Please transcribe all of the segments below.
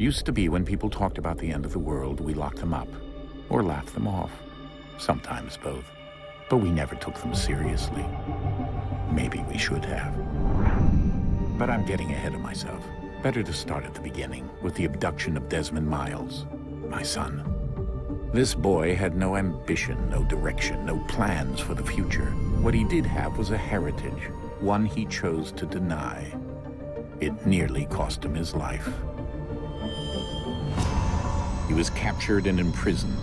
Used to be when people talked about the end of the world, we locked them up, or laughed them off. Sometimes both. But we never took them seriously. Maybe we should have. But I'm getting ahead of myself. Better to start at the beginning, with the abduction of Desmond Miles, my son. This boy had no ambition, no direction, no plans for the future. What he did have was a heritage, one he chose to deny. It nearly cost him his life. He was captured and imprisoned.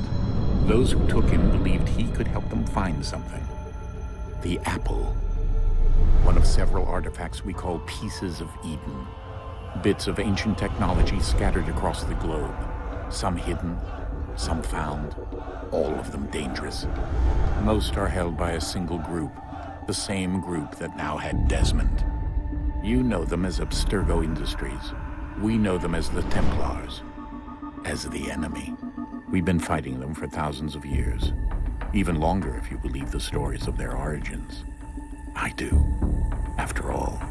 Those who took him believed he could help them find something. The apple. One of several artifacts we call pieces of Eden. Bits of ancient technology scattered across the globe. Some hidden, some found, all of them dangerous. Most are held by a single group, the same group that now had Desmond. You know them as Abstergo Industries. We know them as the Templars, as the enemy. We've been fighting them for thousands of years, even longer if you believe the stories of their origins. I do. After all,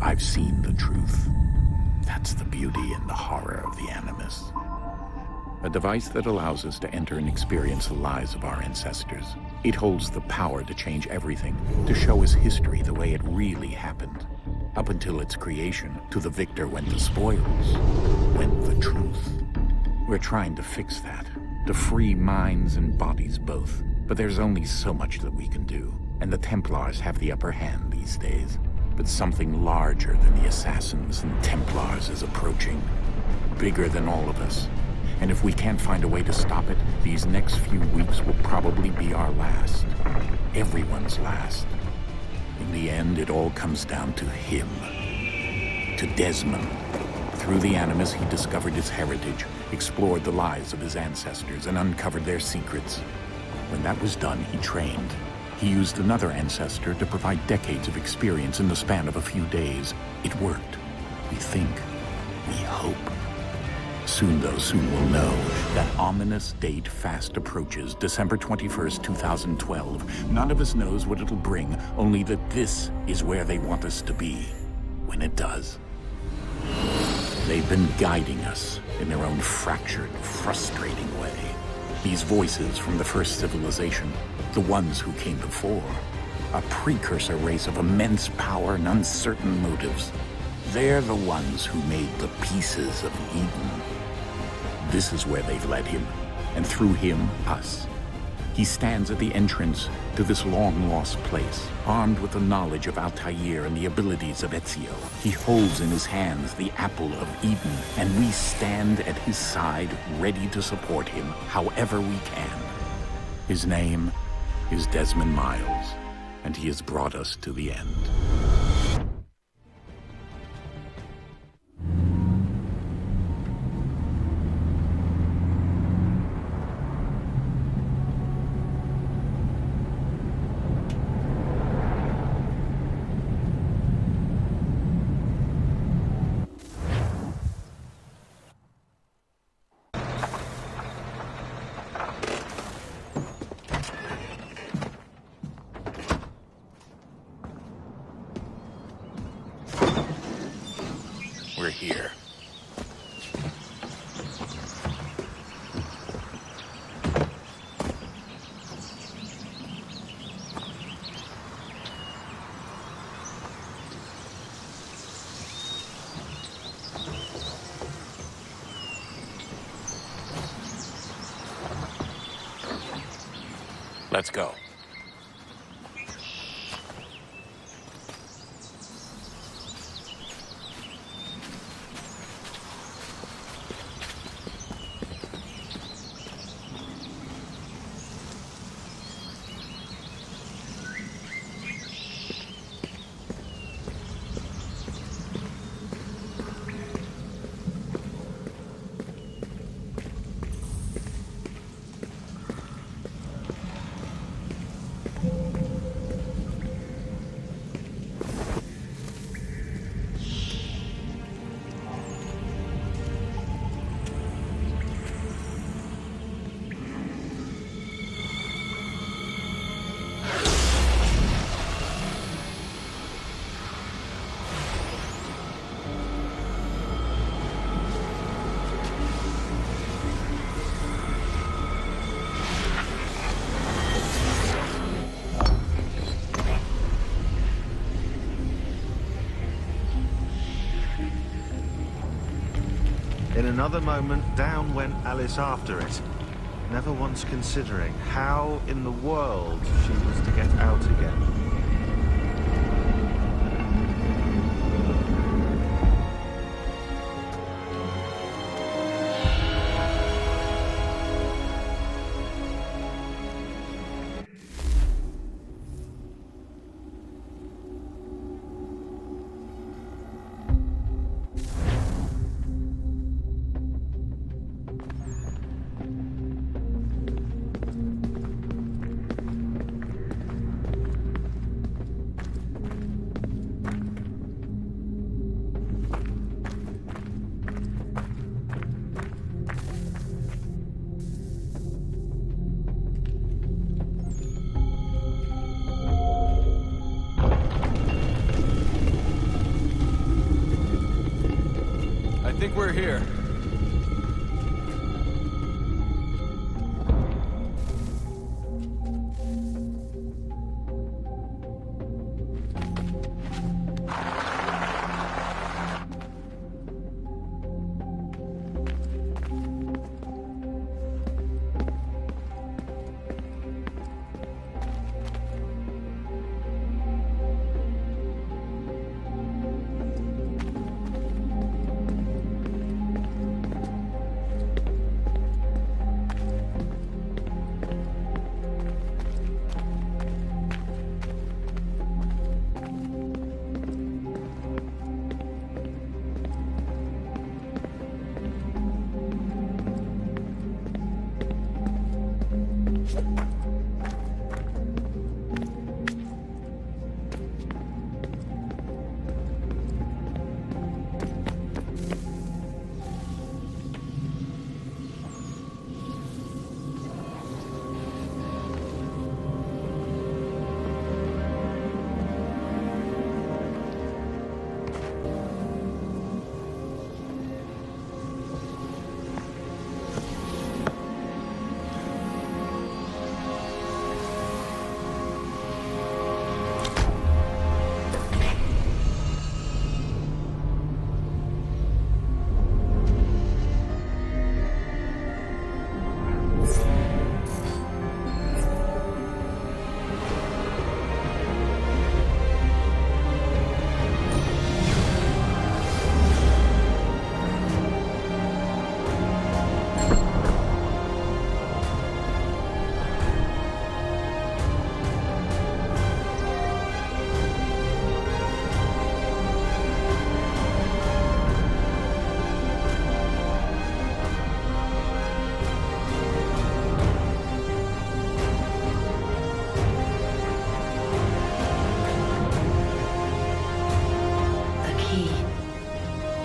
I've seen the truth. That's the beauty and the horror of the Animus. A device that allows us to enter and experience the lives of our ancestors. It holds the power to change everything, to show us history the way it really happened. Up until its creation, to the victor went the spoils, went the truth. We're trying to fix that, to free minds and bodies both. But there's only so much that we can do, and the Templars have the upper hand these days. But something larger than the Assassins and Templars is approaching, bigger than all of us. And if we can't find a way to stop it, these next few weeks will probably be our last. Everyone's last. In the end, it all comes down to him. To Desmond. Through the Animus, he discovered his heritage, explored the lives of his ancestors, and uncovered their secrets. When that was done, he trained. He used another ancestor to provide decades of experience in the span of a few days. It worked. We think. We hope. Soon, though, soon we'll know. That ominous date fast approaches, December 21st, 2012. None of us knows what it'll bring, only that this is where they want us to be, when it does. They've been guiding us in their own fractured, frustrating way. These voices from the first civilization, the ones who came before, a precursor race of immense power and uncertain motives. They're the ones who made the pieces of Eden. This is where they've led him, and through him, us. He stands at the entrance to this long-lost place, armed with the knowledge of Altair and the abilities of Ezio. He holds in his hands the apple of Eden, and we stand at his side, ready to support him however we can. His name is Desmond Miles, and he has brought us to the end. We're here. Let's go. In another moment, down went Alice after it, never once considering how in the world she was to get out again. I think we're here.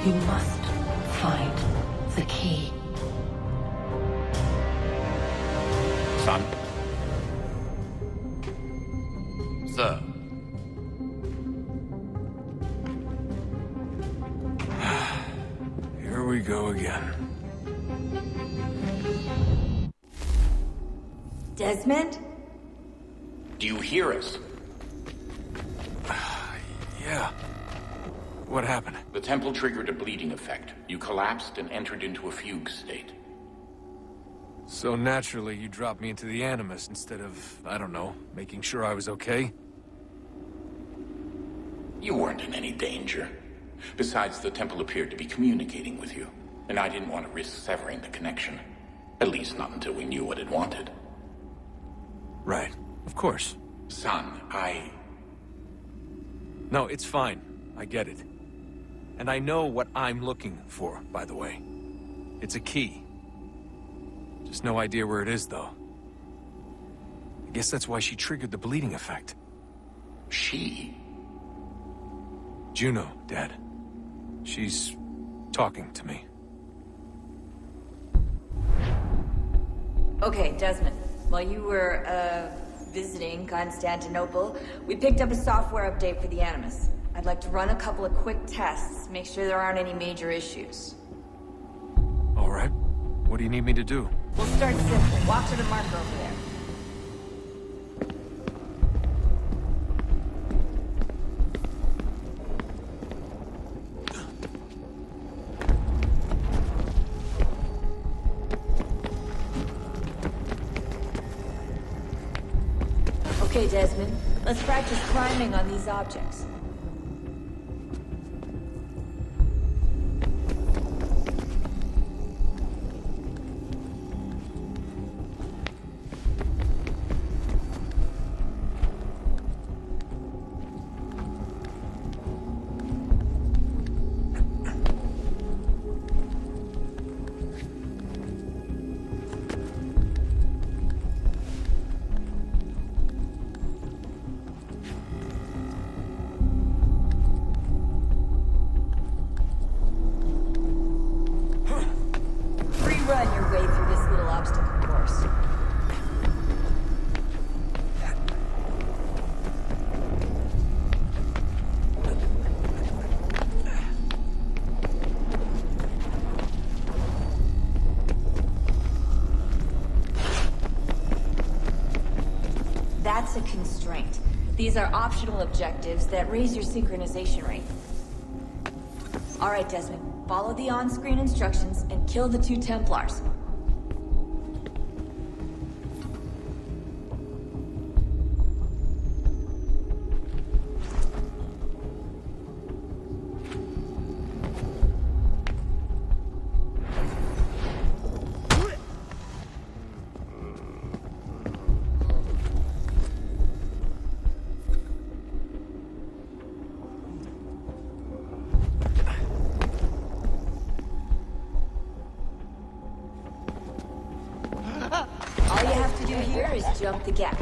You must find the key. Son? Sir. Here we go again. Desmond? Do you hear us? Yeah. What happened? The temple triggered a bleeding effect. You collapsed and entered into a fugue state. So naturally, you dropped me into the Animus instead of, I don't know, making sure I was okay? You weren't in any danger. Besides, the temple appeared to be communicating with you, and I didn't want to risk severing the connection. At least not until we knew what it wanted. Right. Of course. Son, No, it's fine. I get it. And I know what I'm looking for, by the way. It's a key. Just no idea where it is, though. I guess that's why she triggered the bleeding effect. She? Juno, Dad. She's talking to me. Okay, Desmond. While you were, visiting Constantinople, we picked up a software update for the Animus. I'd like to run a couple of quick tests, make sure there aren't any major issues. All right. What do you need me to do? We'll start simple. Walk to the marker over there. Okay, Desmond. Let's practice climbing on these objects. Run your way through this little obstacle course. That's a constraint. These are optional objectives that raise your synchronization rate. All right, Desmond. Follow the on-screen instructions and kill the 2 Templars. All you have to do here is jump the gap.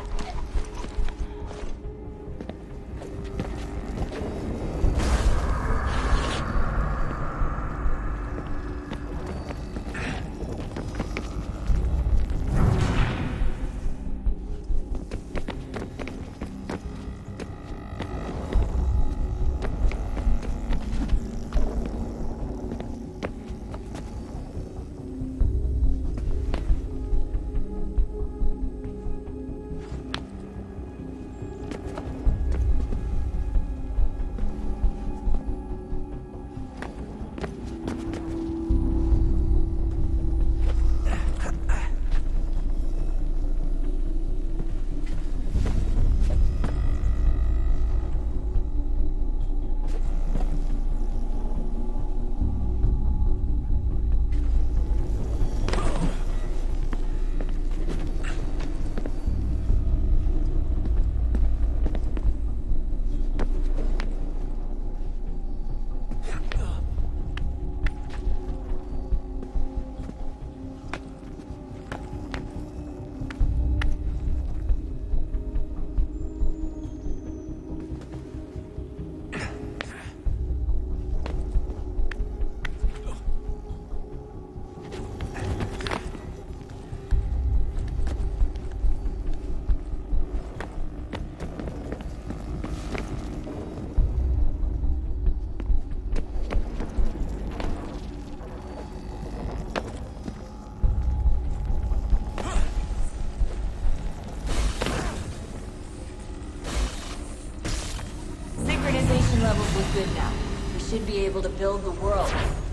Levels look good now. We should be able to build the world.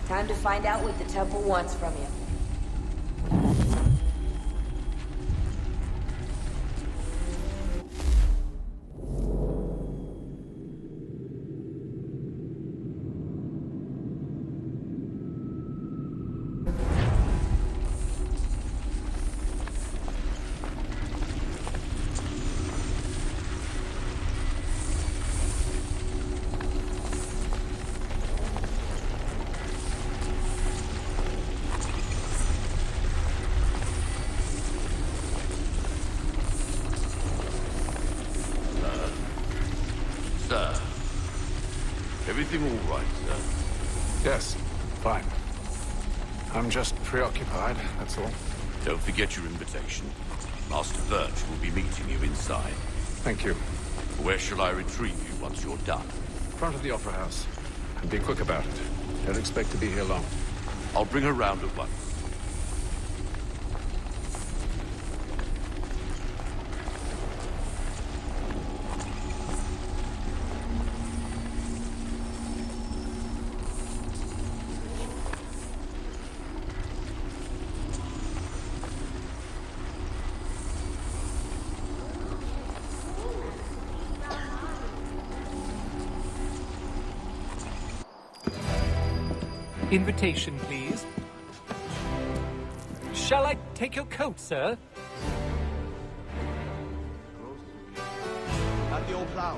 Time to find out what the temple wants from you. Everything all right, sir? Yes, fine. I'm just preoccupied, that's all. Don't forget your invitation. Master Birch will be meeting you inside. Thank you. Where shall I retrieve you once you're done? Front of the Opera House. And be quick about it. Don't expect to be here long. I'll bring her round at once. Invitation, please. Shall I take your coat, sir? At the old plough.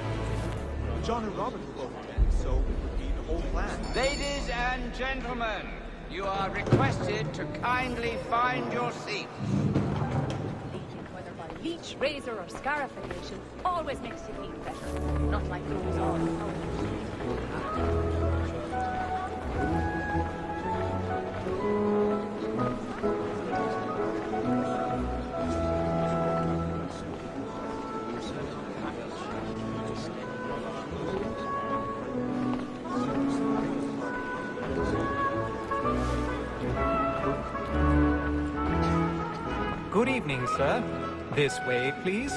John and Robert will both attend, so it would be the whole plan. Ladies and gentlemen, you are requested to kindly find your seats. Whether by leech, razor, or scarification, always makes you feel better. Not like those all Good evening, sir. This way, please.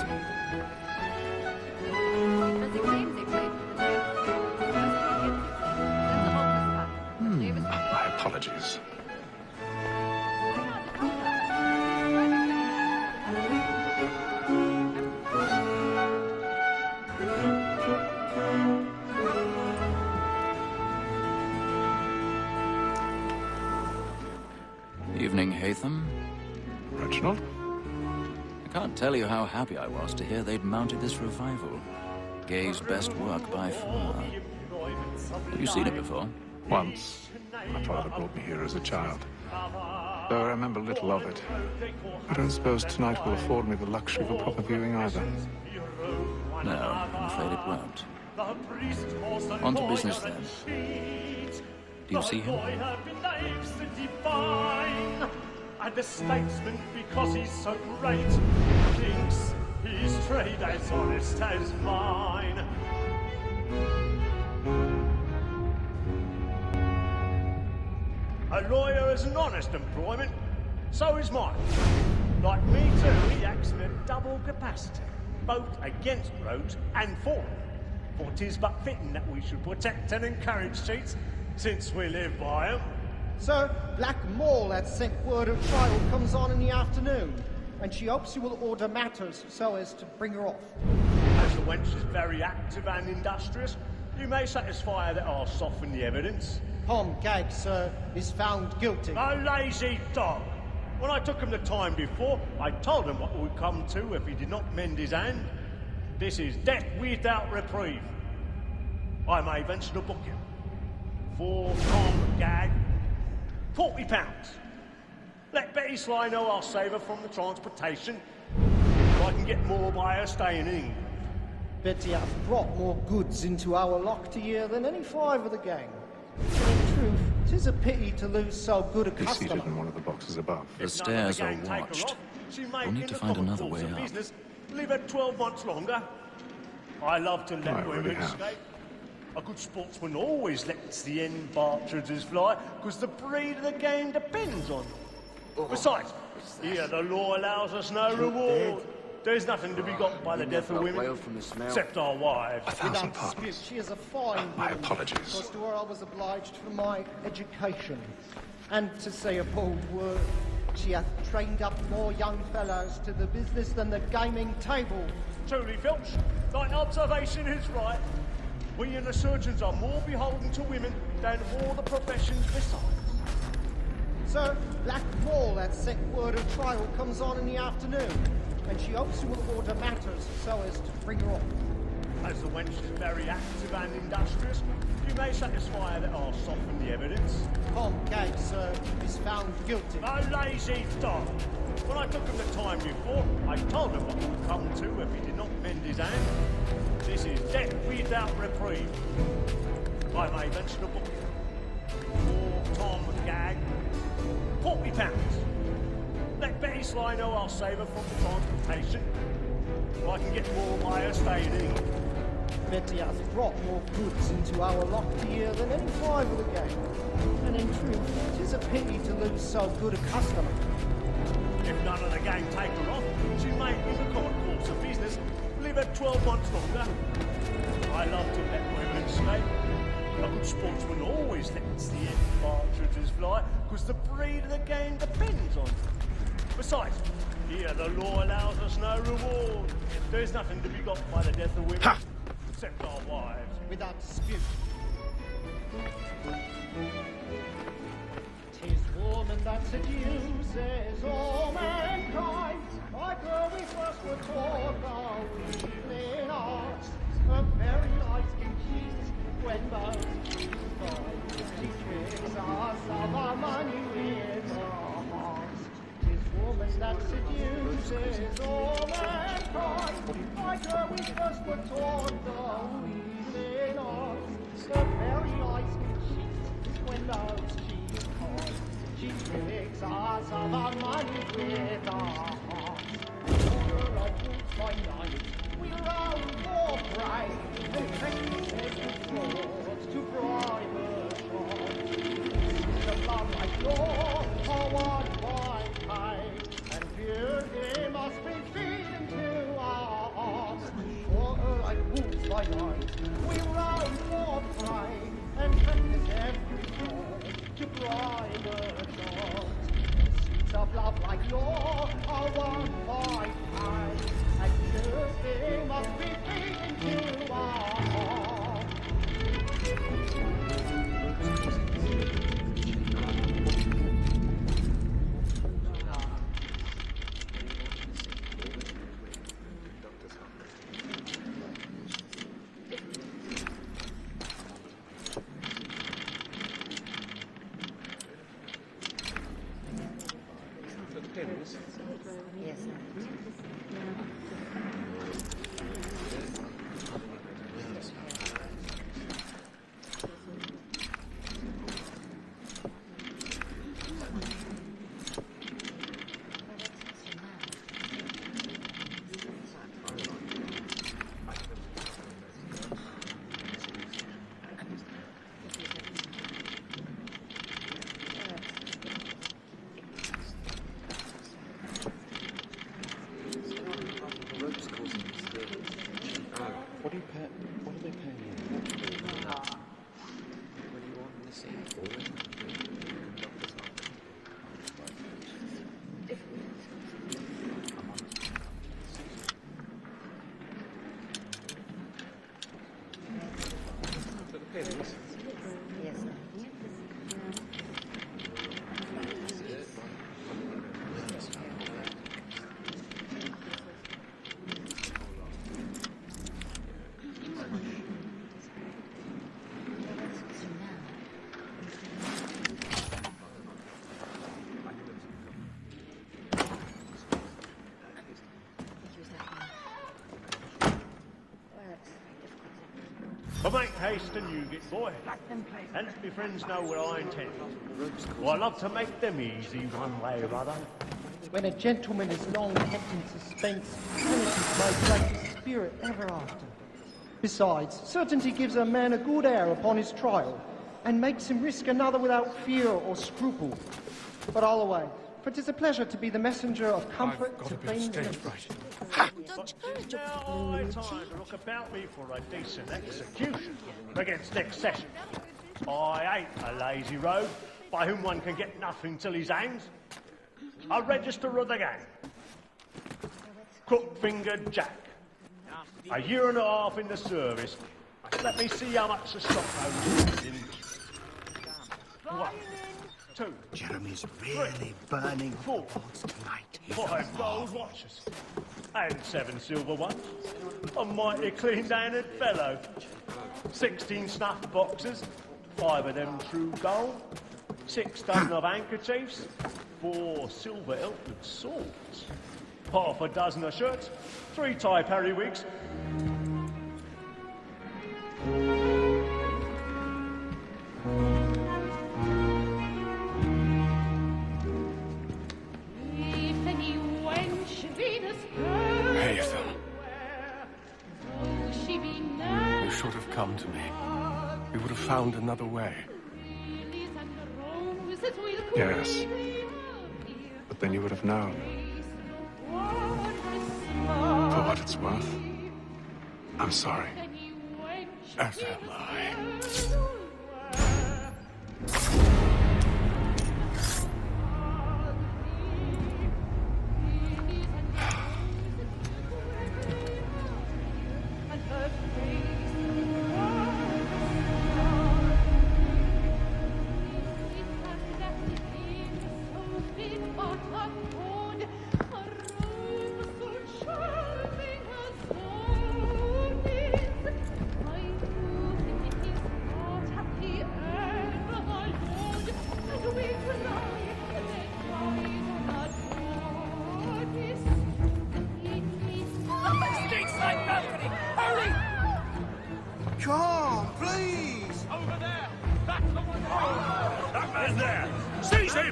My apologies. Evening, Hatham. Reginald? I can't tell you how happy I was to hear they'd mounted this revival. Gay's best work by far. Have you seen it before? Once. My father brought me here as a child. Though I remember little of it. I don't suppose tonight will afford me the luxury of a proper viewing either. No, I'm afraid it won't. On to business then. Do you see him? And the statesman, because he's so great, thinks his trade as honest as mine. A lawyer is an honest employment, so is mine. Like me too, he acts in a double capacity, both against roads and for them. For 'tis but fitting that we should protect and encourage cheats, since we live by 'em. Sir, Black Mall had sent word of trial comes on in the afternoon, and she hopes you will order matters so as to bring her off. As the wench is very active and industrious, you may satisfy her that I'll soften the evidence. Tom Gag, sir, is found guilty. A lazy dog! When I took him the time before, I told him what would come to if he did not mend his hand. This is death without reprieve. I may venture to book him. For Tom Gag, £40. Let Betty Sly know I'll save her from the transportation. If I can get more by her staying in England. Betty hath brought more goods into our lock year than any five of the gang. And in truth, 'tis a pity to lose so good a He's customer. seated in one of the boxes above. The stairs are watched. We'll need to find another way out. Leave her 12 months longer. I love to I let already women have. escape. A good sportsman always lets the end partridges fly, because the breed of the game depends on them. Besides, here the law allows us no reward. There's nothing to be got by the death of women, except our wives. 1,000 Without pardons. dispute, she is a fine My woman, apologies. because to her I was obliged for my education. And to say a bold word, she hath trained up more young fellows to the business than the gaming table. Truly, Filch, thine observation is right. We and the surgeons are more beholden to women than all the professions besides. Sir, Black Mall had sent word of trial comes on in the afternoon, and she hopes you will order matters so as to bring her off. As the wench is very active and industrious, you may satisfy her that I'll soften the evidence. Tom Gag, sir, is found guilty. A lazy dog! When I took him the time before, I told him what would come to if he did not mend his hand. This is death without reprieve. I may venture to book him. For Tom Gag, £40. Let Betty Sly know I'll save her from the transportation. If I can get more by her staying in England. Betty hath brought more goods into our lock year than any five of the gang. And in truth, 'tis a pity to lose so good a customer. If none of the gang take her off, she may, in the common course of business, live her 12 months longer. I love to let women escape. A good sportsman always lets the end partridges fly, because the breed of the game depends on them. Besides, here the law allows us no reward. There's nothing to be got by the death of women, except our wives. Without dispute. seduces all mankind, like where we first were taught the healing arts, a very light can cheat when most people she tricks us of our money with her hearts. 'Tis woman that seduces all mankind, like where we first were taught the healing arts, a very light can cheat when most people she tricks us of our money with our hearts. Order like wolves by night, we round for prey, and practices with frauds to bribe a shot. The blood like law, are one by pay, and beauty must be feeding to our hearts. Order like wolves by night, we round for prey, and practice every fraud to bribe a shot. Seeds of love like law are one by pay, and beauty must be feeding to our hearts. Yes, sir. Yes, sir. But make haste and you get, boy. And my friends know what I intend. Well, I love to make them easy one way or other. When a gentleman is long kept in suspense, punishes my greatest spirit ever after. Besides, certainty gives a man a good air upon his trial, and makes him risk another without fear or scruple. But I'll away, for 'tis a pleasure to be the messenger of comfort to pain and But now I time to look about me for a decent execution against next session. I ain't a lazy rogue by whom one can get nothing till he's hanged. A register of the gang. Crook-fingered Jack. A year and a half in the service. Let me see how much the stock owes in. 1, 2, Jeremy's really burning 4, tonight. 5 gold watches. And 7 silver ones. A mighty clean-handed fellow. 16 snuff boxes. 5 of them true gold. 6 dozen of handkerchiefs. 4 silver hilted swords. Half a dozen of shirts. 3 tie periwigs. You should have come to me. We would have found another way. Yes. But then you would have known. For what it's worth, I'm sorry. As am I.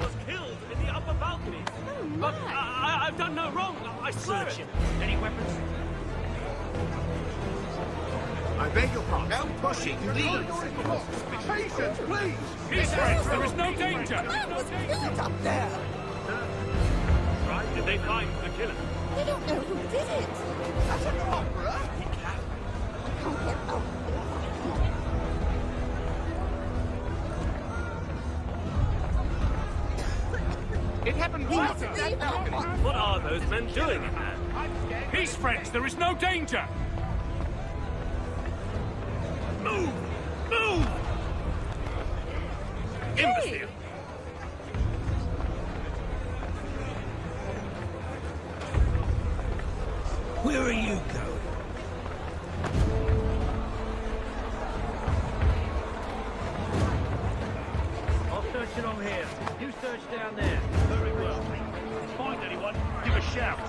was killed in the upper balcony. But I've done no wrong. I swear it. Any weapons? I beg your pardon. No pushing, please. Patience, please. Peace, friends. There is no danger. The man was killed up there. Right? Did they find the killer? They don't know who did it. That's an opera. He can. It happened right at that balcony. What are those men doing in there? Peace, friends. There is no danger. Move! Move! Imbecile! Where are you going? I'll search along here. You search down there. Very well. If you find anyone, give a shout.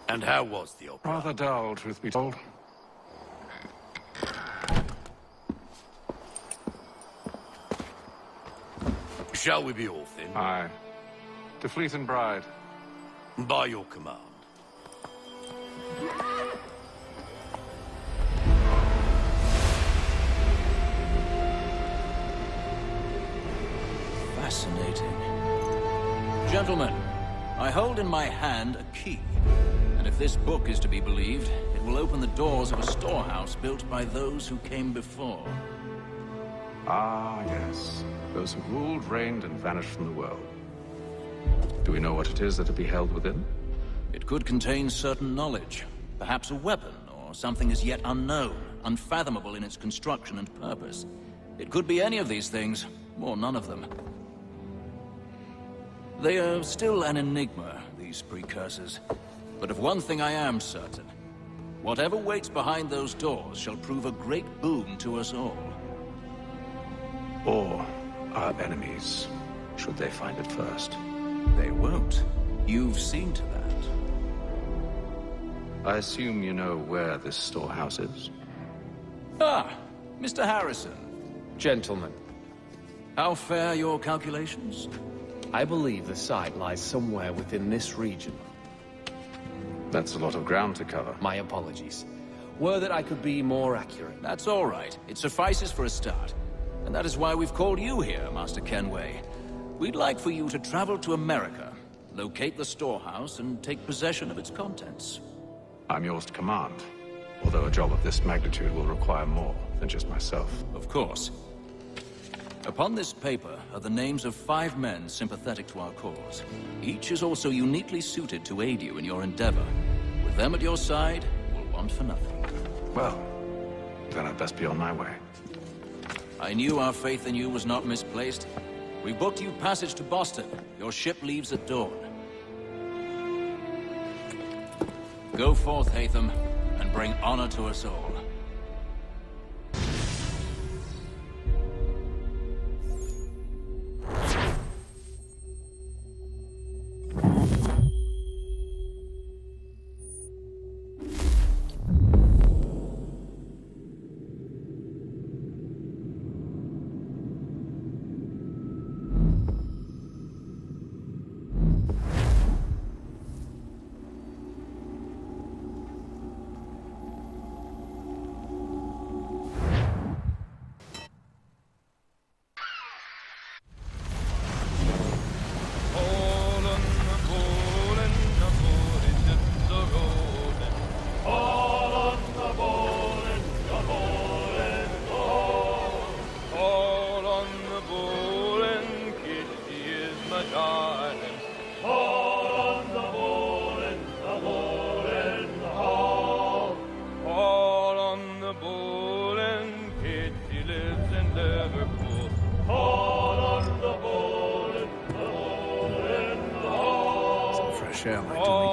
And how was the opera? Rather dull, truth be told. Shall we be off then? Aye. To Fleet and Bride. By your command. Fascinating. Gentlemen, I hold in my hand a key. And if this book is to be believed, it will open the doors of a storehouse built by those who came before. Ah, yes. Those who ruled, reigned, and vanished from the world. Do we know what it is that will be held within? It could contain certain knowledge. Perhaps a weapon, or something as yet unknown, unfathomable in its construction and purpose. It could be any of these things, or none of them. They are still an enigma, these precursors. But of one thing I am certain. Whatever waits behind those doors shall prove a great boon to us all. Or our enemies, should they find it first. They won't. You've seen to that. I assume you know where this storehouse is? Ah, Mr. Harrison. Gentlemen. How fare your calculations? I believe the site lies somewhere within this region. That's a lot of ground to cover. My apologies. Were that I could be more accurate. That's all right. It suffices for a start. And that is why we've called you here, Master Kenway. We'd like for you to travel to America, locate the storehouse, and take possession of its contents. I'm yours to command. Although a job of this magnitude will require more than just myself. Of course. Upon this paper are the names of 5 men sympathetic to our cause. Each is also uniquely suited to aid you in your endeavor. With them at your side, we'll want for nothing. Well, then I'd best be on my way. I knew our faith in you was not misplaced. We booked you passage to Boston. Your ship leaves at dawn. Go forth, Hatham, and bring honor to us all. Shall I do